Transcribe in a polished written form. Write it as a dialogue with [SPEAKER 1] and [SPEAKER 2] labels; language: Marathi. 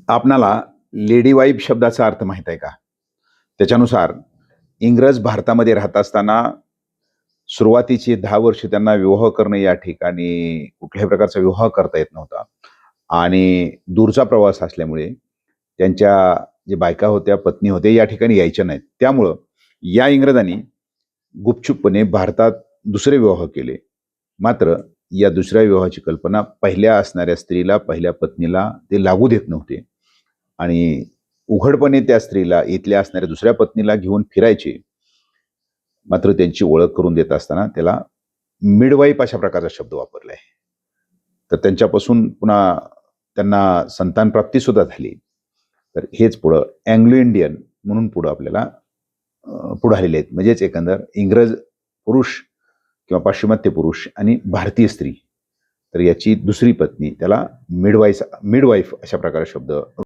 [SPEAKER 1] आपणाला लेडी वाईफ शब्दाचा अर्थ माहीत आहे का? त्याच्यानुसार इंग्रज भारतामध्ये राहत असताना सुरुवातीची 10 वर्ष त्यांना विवाह करणं या ठिकाणी कुठल्याही प्रकारचा विवाह करता येत नव्हता आणि दूरचा प्रवास असल्यामुळे त्यांच्या जे बायका होत्या, पत्नी होत्या या ठिकाणी यायच्या नाहीत. त्यामुळं या इंग्रजांनी गुपचूपपणे भारतात दुसरे विवाह केले. मात्र या दुसऱ्या विवाहाची कल्पना पहिल्या असणाऱ्या स्त्रीला, पहिल्या पत्नीला ते लागू देत नव्हते आणि उघडपणे त्या स्त्रीला इथल्या असणाऱ्या दुसऱ्या पत्नीला घेऊन फिरायचे. मात्र त्यांची ओळख करून देत असताना त्याला मिडवाईफ अशा प्रकारचा शब्द वापरला आहे. तर त्यांच्यापासून पुन्हा त्यांना संतान प्राप्ती सुद्धा झाली. तर हेच पुढं अँग्लो इंडियन म्हणून पुढं आपल्याला पुढे आलेले आहेत. म्हणजेच एकंदर इंग्रज पुरुष किंवा पाश्चिमात्य पुरुष आणि भारतीय स्त्री, तर याची दुसरी पत्नी त्याला मिडवाईफ अशा प्रकारे शब्द